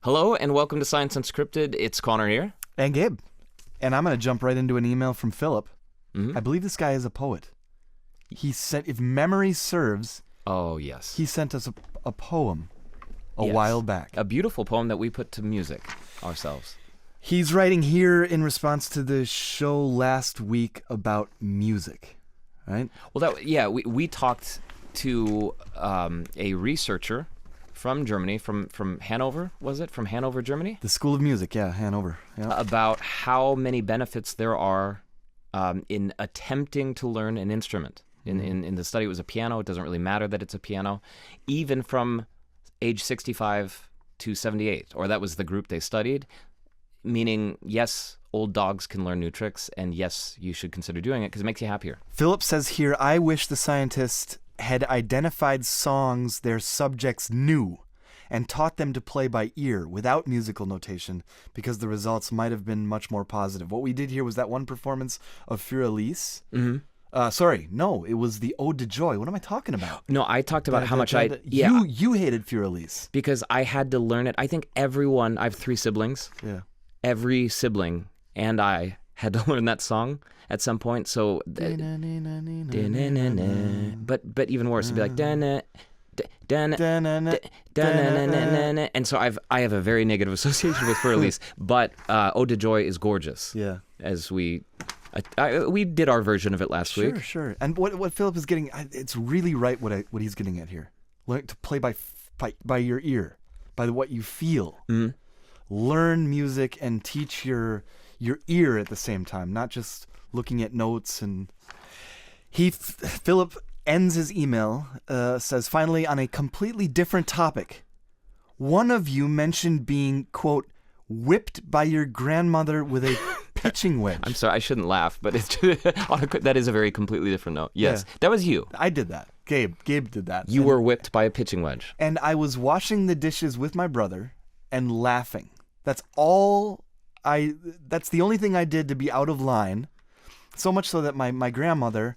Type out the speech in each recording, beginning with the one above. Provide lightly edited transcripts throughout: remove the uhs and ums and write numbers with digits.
Hello and welcome to Science Unscripted. It's Connor here. And Gabe. And I'm going to jump right into an email from Philip. I believe this guy is a poet. He sent, if memory serves, oh yes, he sent us a poem a while back. A beautiful poem that we put to music ourselves. He's writing here in response to the show last week about music, right? Well, we talked to a researcher from Germany, from Hanover, was it? From Hanover, Germany? The School of Music, yeah, Hanover. Yeah. About how many benefits there are in attempting to learn an instrument. In the study, it was a piano. It doesn't really matter that it's a piano. Even from age 65 to 78, or that was the group they studied, meaning, yes, old dogs can learn new tricks, and yes, you should consider doing it because it makes you happier. Philip says here, I wish the scientist had identified songs their subjects knew and taught them to play by ear without musical notation because the results might have been much more positive. What we did here was that one performance of Für Elise. Sorry, no, it was the Ode to Joy. What am I talking about? No, I talked about how much You hated Für Elise. Because I had to learn it. I think everyone, I have 3 siblings. Yeah. Every sibling and I had to learn that song at some point. So, but even worse, it'd be like and so I have a very negative association with Für Elise. But Ode to Joy is gorgeous. Yeah. As we did our version of it last week. Sure. And what Philip is getting, it's really right what he's getting at here. Learn to play by your ear, by what you feel. Learn music and teach your ear at the same time, not just looking at notes. And Philip ends his email, says, finally, on a completely different topic. One of you mentioned being, quote, whipped by your grandmother with a pitching wedge. I'm sorry, I shouldn't laugh, but it's that is a very completely different note. Yes, That was you. I did that. Gabe did that. You were whipped by a pitching wedge. And I was washing the dishes with my brother and laughing. That's the only thing I did to be out of line. So much so that my grandmother,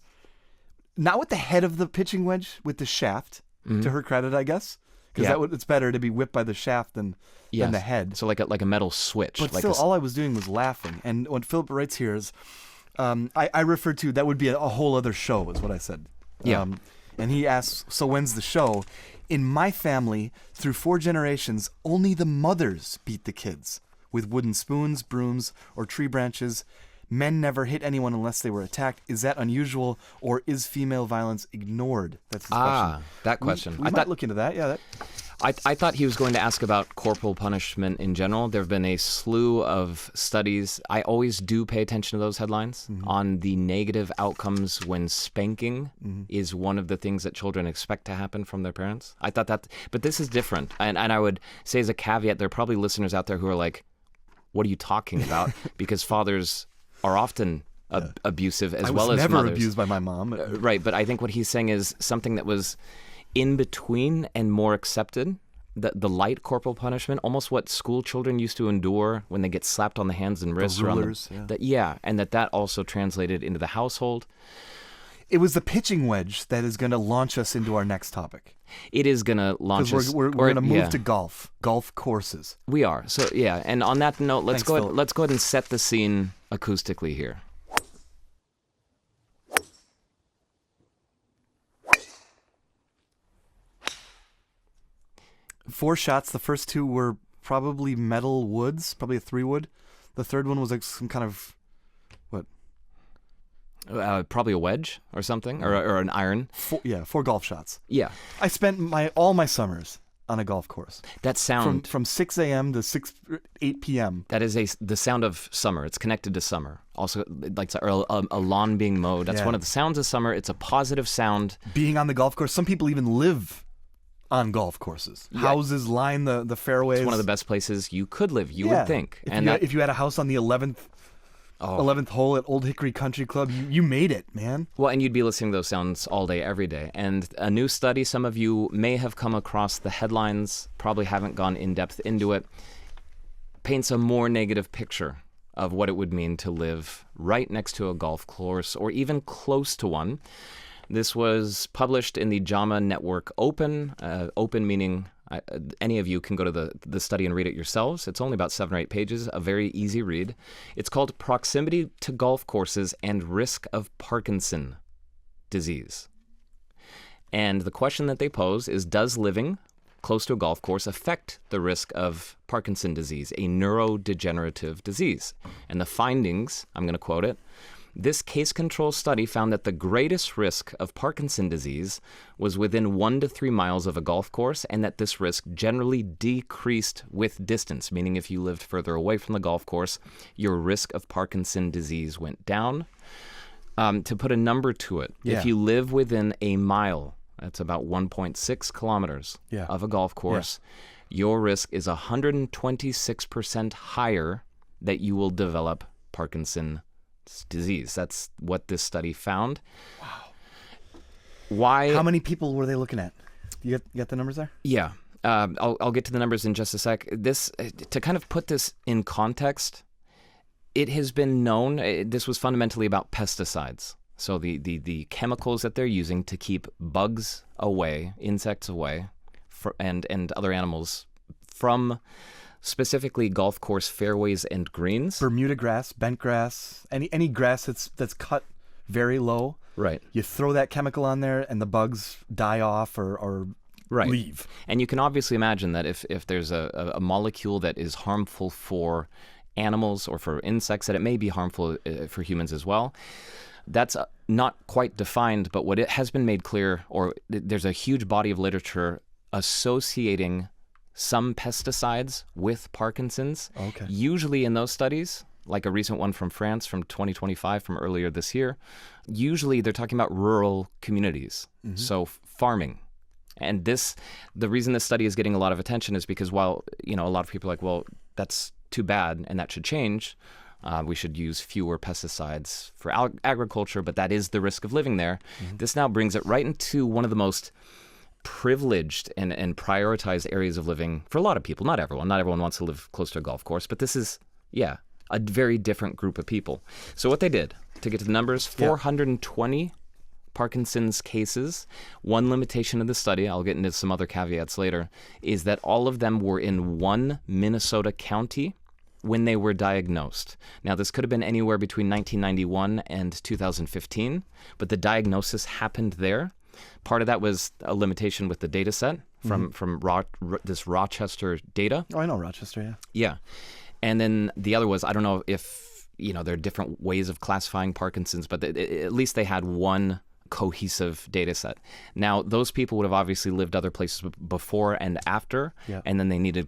not with the head of the pitching wedge, with the shaft, to her credit, I guess. Because it's better to be whipped by the shaft than the head. So like a metal switch. But like still, all I was doing was laughing. And what Philip writes here is, I refer to, that would be a whole other show, is what I said. Yeah. And he asks, so when's the show? In my family, through 4 generations, only the mothers beat the kids with wooden spoons, brooms, or tree branches. Men never hit anyone unless they were attacked. Is that unusual, or is female violence ignored? That's his question. That question. We might look into that. Yeah. I thought he was going to ask about corporal punishment in general. There have been a slew of studies. I always do pay attention to those headlines on the negative outcomes when spanking is one of the things that children expect to happen from their parents. I thought that, but this is different. And I would say as a caveat, there are probably listeners out there who are like, what are you talking about? Because fathers are often abusive as well as mothers. I was never abused by my mom. Right, but I think what he's saying is something that was in between and more accepted, the light corporal punishment, almost what school children used to endure when they get slapped on the hands and wrists. The rulers, and that also translated into the household. It was the pitching wedge that is going to launch us into our next topic. It is going to launch us. We're going to move to golf courses. We are. So, and on that note, let's go ahead and set the scene acoustically here. Four shots. The first 2 were probably metal woods, probably a 3-wood. The third one was like some kind of, what? Probably a wedge or something, or an iron. 4 golf shots. Yeah. I spent all my summers on a golf course. That sound from 6 a.m. to 8 p.m. That is the sound of summer. It's connected to summer. Also, like a lawn being mowed. That's one of the sounds of summer. It's a positive sound. Being on the golf course. Some people even live on golf courses. Yeah. Houses line the fairways. It's one of the best places you could live, you would think. If you had a house on the 11th hole at Old Hickory Country Club, you made it, man. Well, and you'd be listening to those sounds all day, every day. And a new study, some of you may have come across the headlines, probably haven't gone in depth into it, paints a more negative picture of what it would mean to live right next to a golf course or even close to one. This was published in the JAMA Network Open, open meaning Any of you can go to the study and read it yourselves. It's only about 7 or 8 pages, a very easy read. It's called Proximity to Golf Courses and Risk of Parkinson Disease. And the question that they pose is, does living close to a golf course affect the risk of Parkinson disease, a neurodegenerative disease? And the findings, I'm going to quote it, this case control study found that the greatest risk of Parkinson disease was within 1 to 3 miles of a golf course, and that this risk generally decreased with distance, meaning if you lived further away from the golf course, your risk of Parkinson disease went down. To put a number to it, if you live within a mile, that's about 1.6 kilometers of a golf course, your risk is 126% higher that you will develop Parkinson disease. That's what this study found. Wow. Why? How many people were they looking at? You got the numbers there? Yeah. I'll get to the numbers in just a sec. To kind of put this in context, it has been known, this was fundamentally about pesticides. So the chemicals that they're using to keep bugs away, insects away, and other animals from specifically golf course fairways and greens. Bermuda grass, bent grass, any grass that's cut very low. Right. You throw that chemical on there and the bugs die off or leave. And you can obviously imagine that if there's a molecule that is harmful for animals or for insects, that it may be harmful for humans as well. That's not quite defined, but what it has been made clear, or there's a huge body of literature associating some pesticides with Parkinson's. Okay. Usually in those studies, like a recent one from France from 2025, from earlier this year, usually they're talking about rural communities, so farming. And the reason this study is getting a lot of attention is because while, a lot of people are like, well, that's too bad and that should change. We should use fewer pesticides for agriculture, but that is the risk of living there. This now brings it right into one of the most privileged and prioritized areas of living for a lot of people. Not everyone. Not everyone wants to live close to a golf course, but this is, a very different group of people. So what they did, to get to the numbers, 420 Parkinson's cases. One limitation of the study, I'll get into some other caveats later, is that all of them were in one Minnesota county when they were diagnosed. Now, this could have been anywhere between 1991 and 2015, but the diagnosis happened there. Part of that was a limitation with the data set from this Rochester data. Oh, I know Rochester, yeah. Yeah. And then the other was, I don't know if, there are different ways of classifying Parkinson's, but at least they had one cohesive data set. Now, those people would have obviously lived other places before and after, and then they needed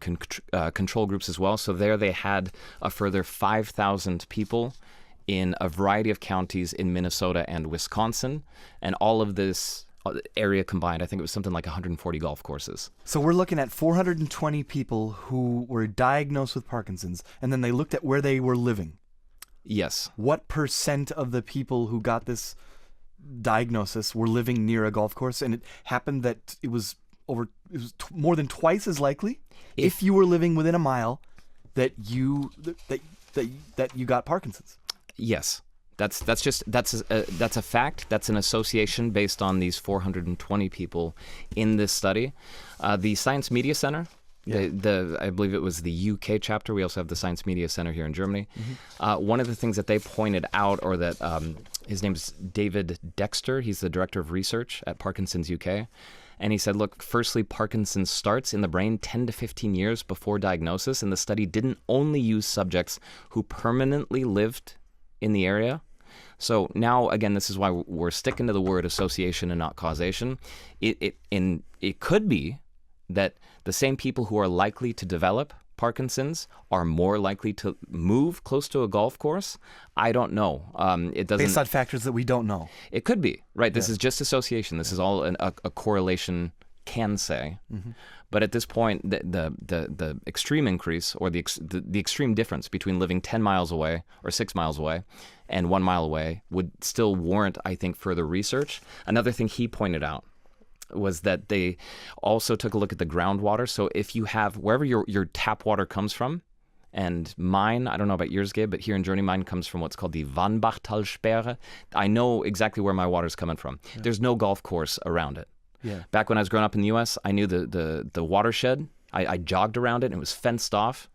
control groups as well. So there they had a further 5,000 people in a variety of counties in Minnesota and Wisconsin, and all of this area combined, I think it was something like 140 golf courses. So we're looking at 420 people who were diagnosed with Parkinson's, and then they looked at where they were living. Yes. What % of the people who got this diagnosis were living near a golf course? And it happened that it was more than twice as likely if you were living within a mile that you got Parkinson's. Yes. That's a fact. That's an association based on these 420 people in this study. The Science Media Center, I believe it was the UK chapter. We also have the Science Media Center here in Germany. One of the things that they pointed out, or that his name is David Dexter. He's the director of research at Parkinson's UK. And he said, look, firstly, Parkinson's starts in the brain 10 to 15 years before diagnosis. And the study didn't only use subjects who permanently lived in the area. So now, again, this is why we're sticking to the word association and not causation. It could be that the same people who are likely to develop Parkinson's are more likely to move close to a golf course. I don't know. It doesn't. Based on factors that we don't know. It could be, right? This is just association. This is all a correlation can say. But at this point, the extreme increase, or the extreme difference between living 10 miles away or 6 miles away and 1 mile away would still warrant, I think, further research. Another thing he pointed out was that they also took a look at the groundwater. So if you have, wherever your tap water comes from, and mine, I don't know about yours, Gabe, but here in Germany, mine comes from what's called the Wannbachtalsperre. I know exactly where my water's coming from. There's no golf course around it. Yeah. Back when I was growing up in the U.S., I knew the watershed. I jogged around it, and it was fenced off.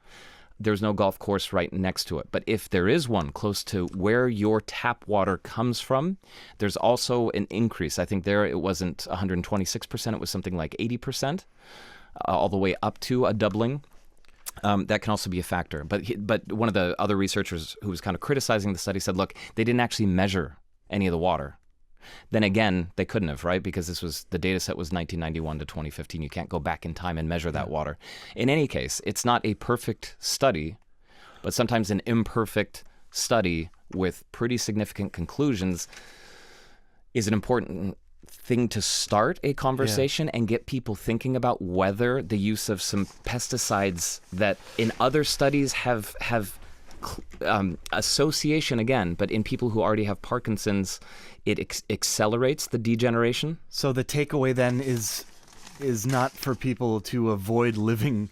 There's no golf course right next to it. But if there is one close to where your tap water comes from, there's also an increase. I think there it wasn't 126%, it was something like 80%, all the way up to a doubling. That can also be a factor. But one of the other researchers who was kind of criticizing the study said, look, they didn't actually measure any of the water. Then again, they couldn't have, right? Because the data set was 1991 to 2015. You can't go back in time and measure that water. In any case, it's not a perfect study, but sometimes an imperfect study with pretty significant conclusions is an important thing to start a conversation and get people thinking about whether the use of some pesticides that in other studies have association again, but in people who already have Parkinson's, it accelerates the degeneration. So the takeaway then is not for people to avoid living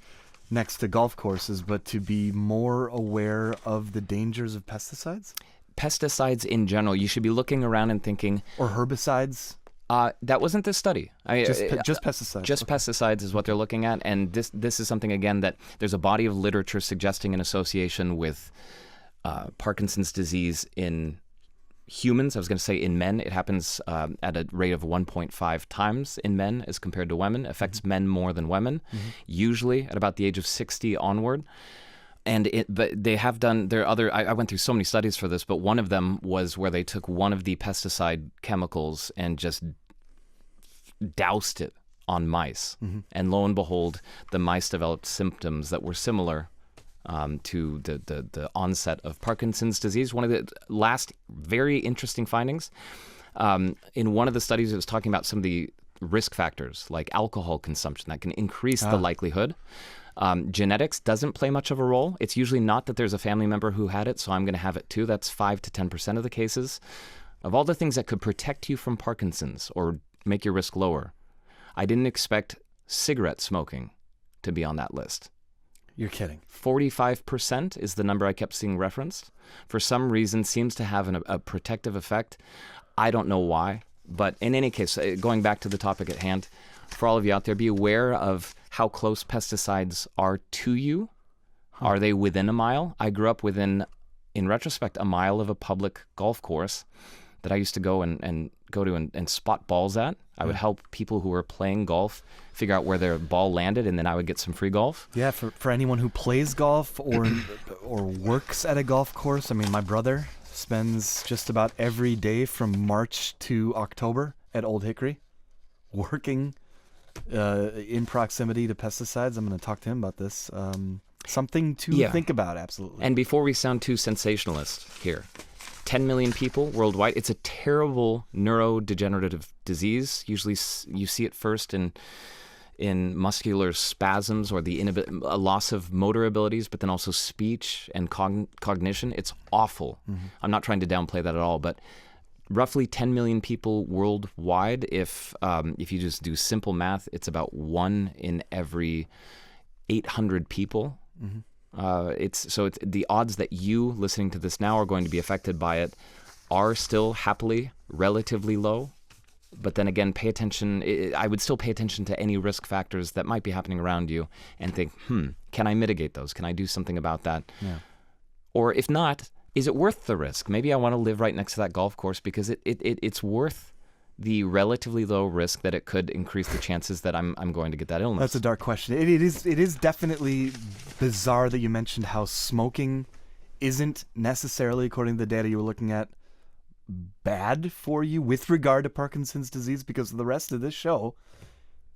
next to golf courses, but to be more aware of the dangers of pesticides? Pesticides in general, you should be looking around and thinking... Or herbicides? That wasn't this study. Just pesticides. Just pesticides is what they're looking at, and this is something again that there's a body of literature suggesting an association with Parkinson's disease in humans. I was going to say in men. It happens at a rate of 1.5 times in men as compared to women. Affects men more than women, usually at about the age of 60 onward. But they have done their other. I went through so many studies for this, but one of them was where they took one of the pesticide chemicals and just doused it on mice, and lo and behold, the mice developed symptoms that were similar to the onset of Parkinson's disease. One of the last very interesting findings in one of the studies, it was talking about some of the risk factors like alcohol consumption that can increase the likelihood. Genetics doesn't play much of a role. It's usually not that there's a family member who had it, so I'm going to have it too. That's 5 to 10% of the cases. Of all the things that could protect you from Parkinson's or make your risk lower, I didn't expect cigarette smoking to be on that list. You're kidding. 45% is the number I kept seeing referenced. For some reason, seems to have a protective effect. I don't know why. But in any case, going back to the topic at hand, for all of you out there, be aware of how close pesticides are to you. Are they within a mile? I grew up within, in retrospect, a mile of a public golf course that I used to go and spot balls at. I would help people who were playing golf figure out where their ball landed, and then I would get some free golf. Yeah, for anyone who plays golf or works at a golf course, I mean, my brother spends just about every day from March to October at Old Hickory working in proximity to pesticides. I'm going to talk to him about this. Something to think about, absolutely. And before we sound too sensationalist here, 10 million people worldwide. It's a terrible neurodegenerative disease. Usually you see it first in muscular spasms or a loss of motor abilities, but then also speech and cognition. It's awful. I'm not trying to downplay that at all, but roughly 10 million people worldwide. If you just do simple math, it's about 1 in every 800 people. It's the odds that you listening to this now are going to be affected by it are still happily relatively low. But then again, pay attention. I would still pay attention to any risk factors that might be happening around you and think, can I mitigate those? Can I do something about that? Yeah. Or if not, is it worth the risk? Maybe I want to live right next to that golf course because it's worth the relatively low risk that it could increase the chances that I'm going to get that illness. That's a dark question. It is definitely bizarre that you mentioned how smoking isn't necessarily, according to the data you were looking at, bad for you with regard to Parkinson's disease, because the rest of this show,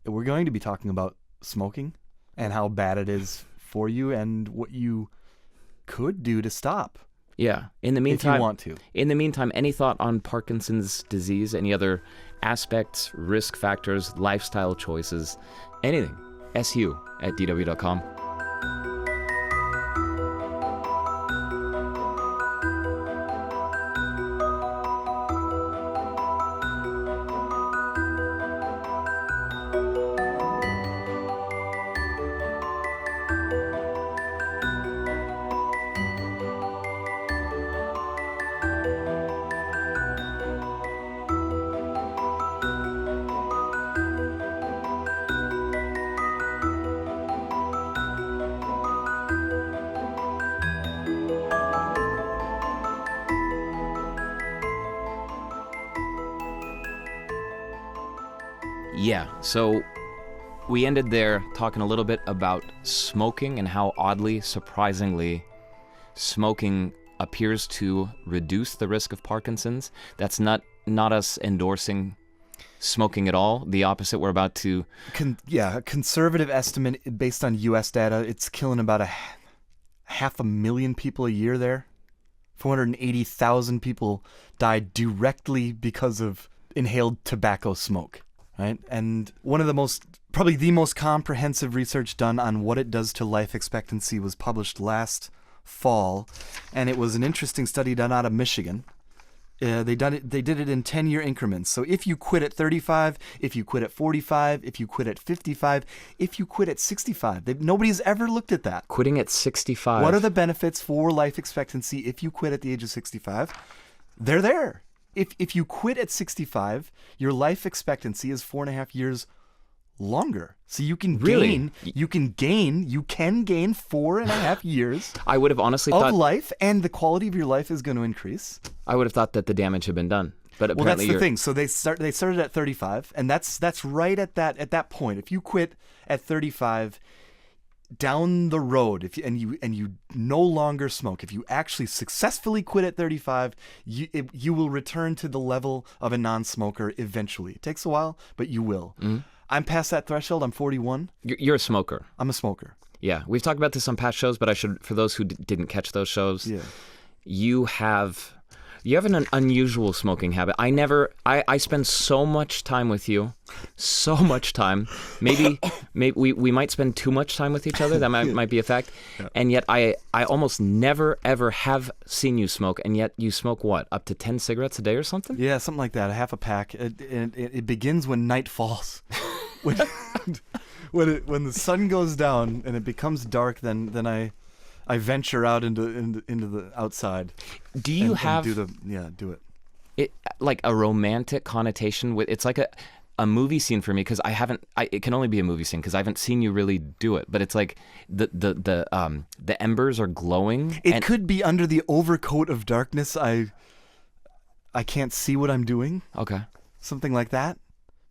we're going to be talking about smoking and how bad it is for you and what you could do to stop. Yeah. In the meantime, if you want to. In the meantime, any thought on Parkinson's disease, any other aspects, risk factors, lifestyle choices, anything, su@dw.com. Yeah, so we ended there talking a little bit about smoking and how oddly, surprisingly, smoking appears to reduce the risk of Parkinson's. That's not us endorsing smoking at all. The opposite. We're about to... A conservative estimate based on U.S. data, it's killing about 500,000 people a year there. 480,000 people died directly because of inhaled tobacco smoke, right? And one of probably the most comprehensive research done on what it does to life expectancy was published last fall, and it was an interesting study done out of Michigan. They did it in 10-year increments. So if you quit at 35, if you quit at 45, if you quit at 55, if you quit at 65, nobody's ever looked at that. Quitting at 65. What are the benefits for life expectancy if you quit at the age of 65? They're there. If you quit at 65, your life expectancy is 4.5 years longer. So you can gain 4.5 years I would have honestly of thought life, and the quality of your life is going to increase. I would have thought that the damage had been done. But Well, that's apparently the thing. So they started at 35, and that's right at that point. If you quit at 35, down the road, and you no longer smoke, if you actually successfully quit at 35, you will return to the level of a non-smoker eventually. It takes a while, but you will. Mm-hmm. I'm past that threshold. I'm 41. You're a smoker. I'm a smoker. Yeah, we've talked about this on past shows, but I should, for those who didn't catch those shows, you have an unusual smoking habit. I spend so much time with you, so much time. Maybe we might spend too much time with each other. That might be a fact. Yeah. And yet I almost never ever have seen you smoke. And yet you smoke what, up to 10 cigarettes a day or something? Yeah, something like that. A half a pack. It begins when night falls. When the sun goes down and it becomes dark, then I venture out into the outside. Do you do it? Like a romantic connotation with it's like a movie scene for me, because it can only be a movie scene because I haven't seen you really do it. But it's like the embers are glowing. It could be under the overcoat of darkness. I can't see what I'm doing. Okay. Something like that.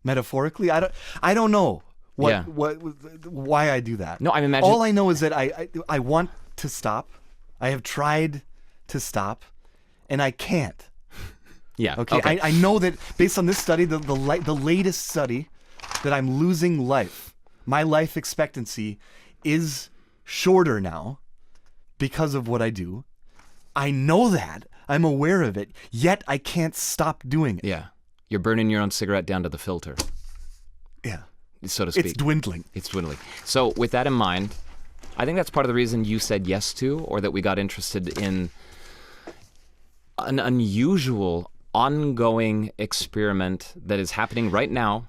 Metaphorically, I don't know why I do that. No, I'm imagining. All I know is that I want to stop. I have tried to stop, and I can't. Yeah. Okay. I know that based on this study, the latest study, that I'm losing life. My life expectancy is shorter now because of what I do. I know that. I'm aware of it. Yet I can't stop doing it. Yeah. You're burning your own cigarette down to the filter. Yeah. So to speak. It's dwindling. So with that in mind, I think that's part of the reason you said yes to, or that we got interested in an unusual, ongoing experiment that is happening right now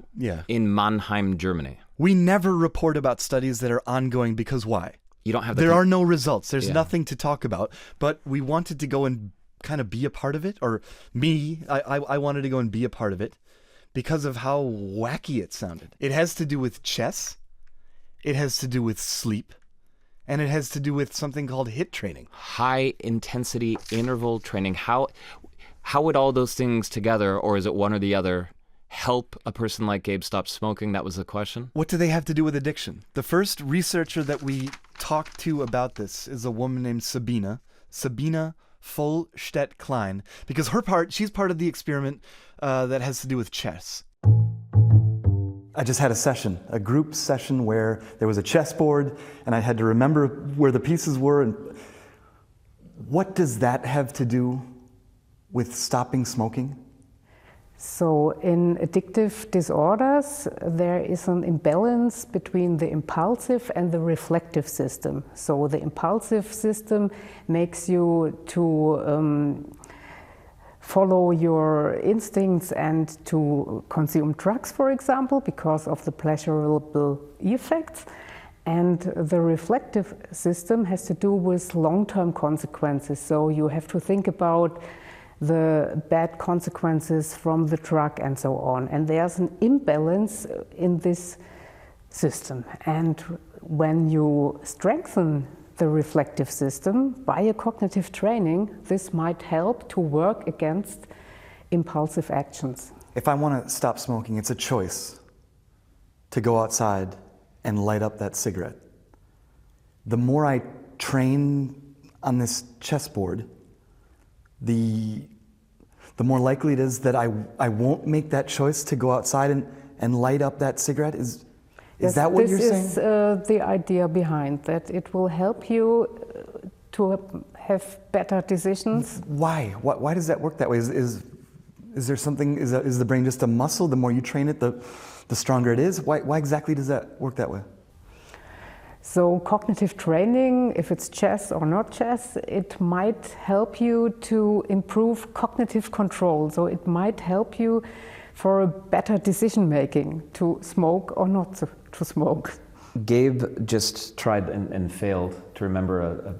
in Mannheim, Germany. We never report about studies that are ongoing because why? You don't have There are no results. There's nothing to talk about. But we wanted to go and kind of be a part of it, or I wanted to go and be a part of it because of how wacky it sounded. It has to do with chess. It has to do with sleep. And it has to do with something called HIIT training. High intensity interval training. How would all those things together, or is it one or the other, help a person like Gabe stop smoking? That was the question. What do they have to do with addiction? The first researcher that we talked to about this is a woman named Sabina Vollstedt-Klein, because she's part of the experiment that has to do with chess. I just had a group session where there was a chessboard and I had to remember where the pieces were. And what does that have to do with stopping smoking? So in addictive disorders, there is an imbalance between the impulsive and the reflective system. So the impulsive system makes you to follow your instincts and to consume drugs, for example, because of the pleasurable effects. And the reflective system has to do with long-term consequences. So you have to think about the bad consequences from the drug and so on. And there's an imbalance in this system. And when you strengthen the reflective system by a cognitive training, this might help to work against impulsive actions. If I want to stop smoking, it's a choice. to go outside and light up that cigarette. The more I train on this chessboard, the more likely it is that I won't make that choice to go outside and light up that cigarette. Is that what you're saying? This is the idea behind that. It will help you to have better decisions. Why? Why does that work that way? Is there something? Is the brain just a muscle? The more you train it, the stronger it is. Why exactly does that work that way? So cognitive training, if it's chess or not chess, it might help you to improve cognitive control. So it might help you for a better decision making, to smoke or not to smoke. Gabe just tried and failed to remember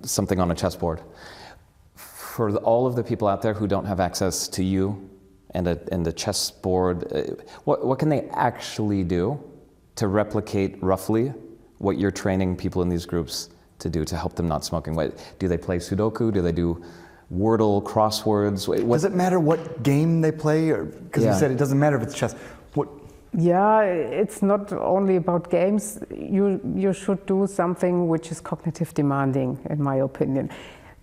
something on a chessboard. For all of the people out there who don't have access to you and the chessboard, what can they actually do to replicate roughly what you're training people in these groups to do to help them not smoking? Do they play Sudoku? Do they do Wordle, crosswords? Does it matter what game they play? Because you said it doesn't matter if it's chess. Yeah, it's not only about games. You should do something which is cognitive demanding, in my opinion.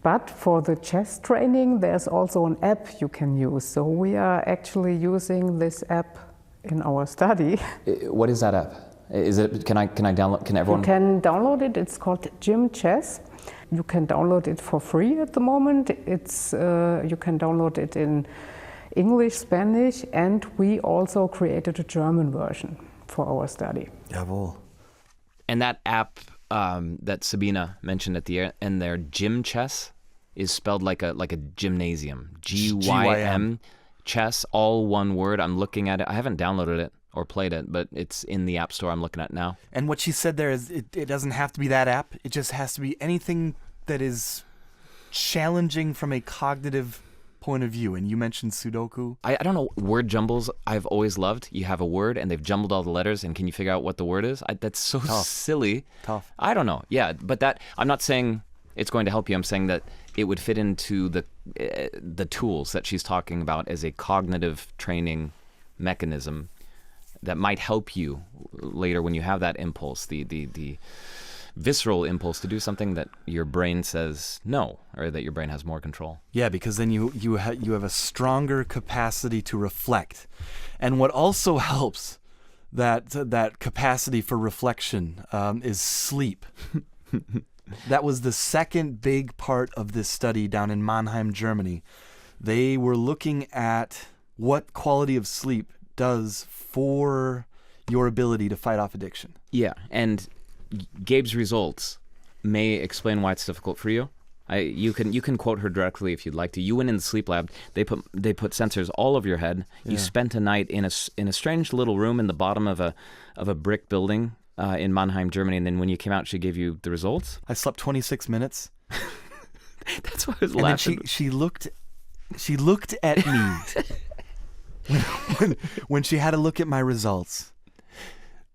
But for the chess training, there's also an app you can use. So we are actually using this app in our study. What is that app? Is it? Can I download? Can everyone? You can download it. It's called JAMA Chess. You can download it for free at the moment. You can download it in English, Spanish, and we also created a German version for our study. Jawohl. And that app that Sabina mentioned at the end there, Gym Chess, is spelled like a gymnasium. GYM Chess, all one word. I'm looking at it. I haven't downloaded it or played it, but it's in the App Store I'm looking at now. And what she said there is it doesn't have to be that app. It just has to be anything that is challenging from a cognitive point of view. And you mentioned Sudoku. I don't know, word jumbles I've always loved. You have a word and they've jumbled all the letters, and can you figure out what the word is? That's so silly. Tough. I don't know. Yeah, but I'm not saying it's going to help you. I'm saying that it would fit into the tools that she's talking about as a cognitive training mechanism that might help you later when you have that impulse, the visceral impulse to do something that your brain says no, or that your brain has more control. Yeah, because then you have a stronger capacity to reflect. And what also helps that capacity for reflection is sleep. That was the second big part of this study down in Mannheim, Germany. They were looking at what quality of sleep does for your ability to fight off addiction. Yeah, and Gabe's results may explain why it's difficult for you. You can quote her directly if you'd like to. You went in the sleep lab. They put sensors all over your head. You spent a night in a strange little room in the bottom of a brick building in Mannheim, Germany. And then when you came out, she gave you the results. I slept 26 minutes. That's why I was laughing. And then she looked at me. When she had to look at my results,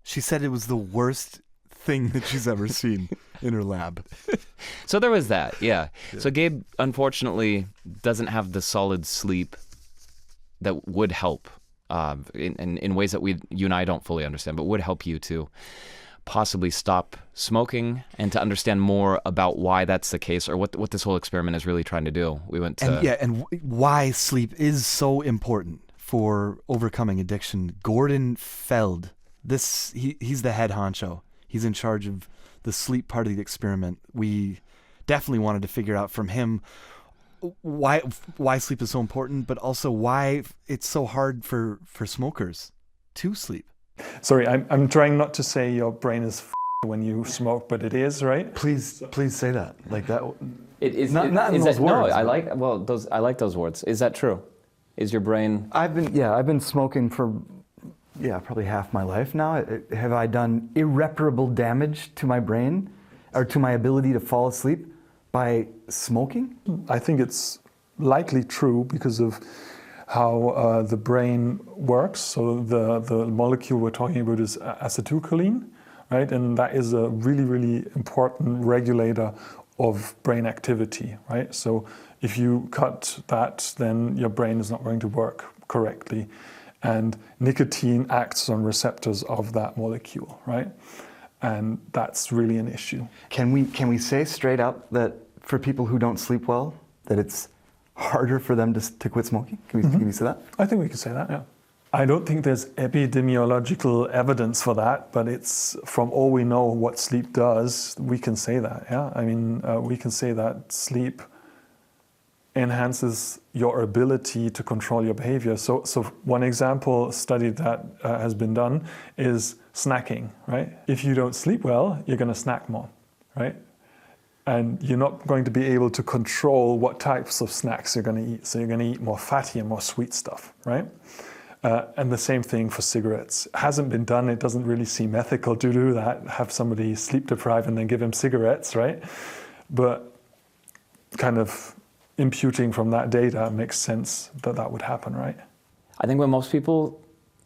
she said it was the worst thing that she's ever seen in her lab. So there was that, yeah. So Gabe, unfortunately, doesn't have the solid sleep that would help in ways that you and I don't fully understand, but would help you to possibly stop smoking and to understand more about why that's the case, or what this whole experiment is really trying to do. We went to... And why sleep is so important for overcoming addiction. Gordon Feld, he's the head honcho. He's in charge of the sleep part of the experiment. We definitely wanted to figure out from him why sleep is so important, but also why it's so hard for smokers to sleep. Sorry, I'm trying not to say your brain is when you smoke, but it is, right? Please say that like that. It is not in those words. No, I like those words. Is that true? Is your brain? I've been smoking for probably half my life now. Have I done irreparable damage to my brain or to my ability to fall asleep by smoking? I think it's likely true because of how the brain works. So the molecule we're talking about is acetylcholine, right? And that is a really, really important regulator of brain activity, right? So if you cut that, then your brain is not going to work correctly. And nicotine acts on receptors of that molecule, right? And that's really an issue. Can we say straight up that for people who don't sleep well, that it's harder for them to quit smoking? Can we say that? I think we can say that, yeah. I don't think there's epidemiological evidence for that, but it's from all we know what sleep does, we can say that, yeah. I mean, we can say that sleep enhances your ability to control your behavior. So one example study that has been done is snacking, right? If you don't sleep well, you're going to snack more, right? And you're not going to be able to control what types of snacks you're going to eat. So you're going to eat more fatty and more sweet stuff, right? And the same thing for cigarettes. It hasn't been done. It doesn't really seem ethical to do that, have somebody sleep deprived and then give him cigarettes, right? But kind of imputing from that data makes sense that that would happen, right? I think when most people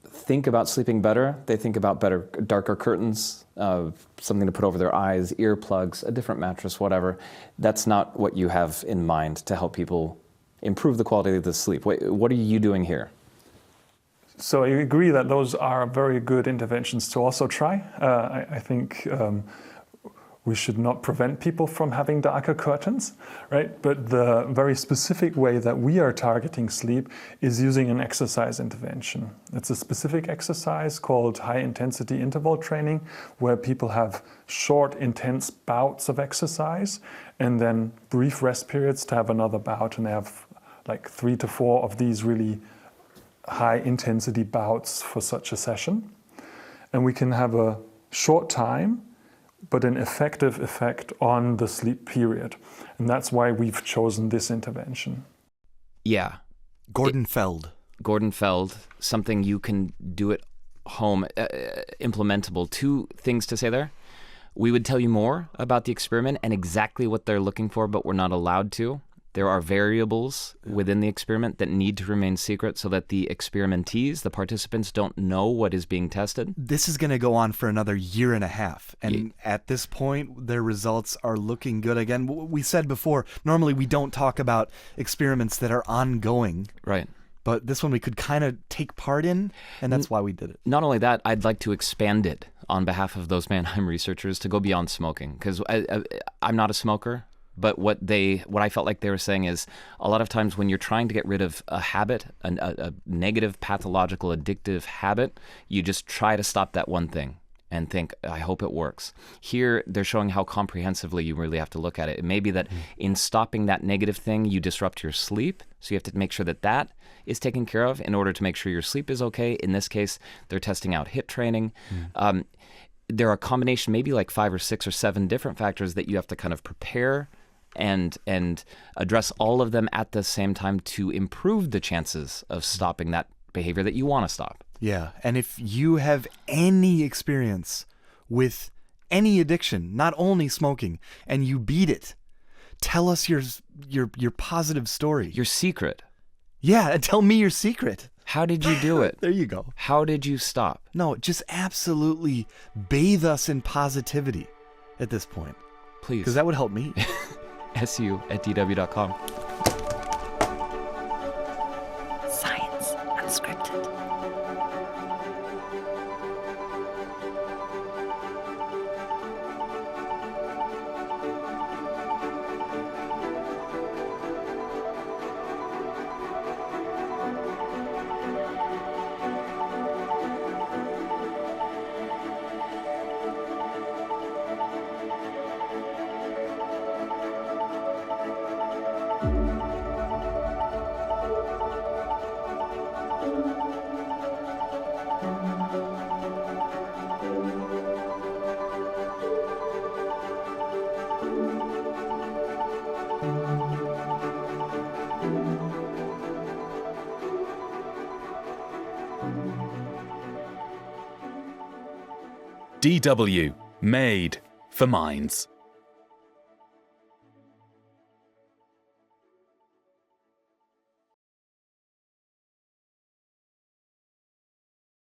think about sleeping better, they think about better, darker curtains, something to put over their eyes, earplugs, a different mattress, whatever. That's not what you have in mind to help people improve the quality of the sleep. What are you doing here? So I agree that those are very good interventions to also try. I think we should not prevent people from having darker curtains, right? But the very specific way that we are targeting sleep is using an exercise intervention. It's a specific exercise called high-intensity interval training, where people have short, intense bouts of exercise and then brief rest periods to have another bout, and they have like 3 to 4 of these really high-intensity bouts for such a session. And we can have a short time but an effective effect on the sleep period. And that's why we've chosen this intervention. Yeah. Gordon Feld, something you can do at home, implementable. 2 things to say there. We would tell you more about the experiment and exactly what they're looking for, but we're not allowed to. There are variables within the experiment that need to remain secret so that the experimentees, the participants, don't know what is being tested. this is going to go on for another year and a half. And at this point, their results are looking good. Again, we said before, normally we don't talk about experiments that are ongoing. Right. But this one we could kind of take part in, and that's why we did it. Not only that, I'd like to expand it on behalf of those Mannheim researchers to go beyond smoking, because I'm not a smoker. But what I felt like they were saying is a lot of times when you're trying to get rid of a habit, a negative, pathological, addictive habit, you just try to stop that one thing and think, I hope it works. Here, they're showing how comprehensively you really have to look at it. It may be that in stopping that negative thing, you disrupt your sleep. So you have to make sure that that is taken care of in order to make sure your sleep is okay. In this case, they're testing out HIIT training. There are a combination, maybe like 5 or 6 or 7 different factors that you have to kind of prepare and address all of them at the same time to improve the chances of stopping that behavior that you want to stop. Yeah, and if you have any experience with any addiction, not only smoking, and you beat it, tell us your positive story. Your secret. Yeah, tell me your secret. How did you do it? There you go. How did you stop? No, just absolutely bathe us in positivity at this point. Please. Because that would help me. su@dw.com. Science Unscripted. DW, made for minds.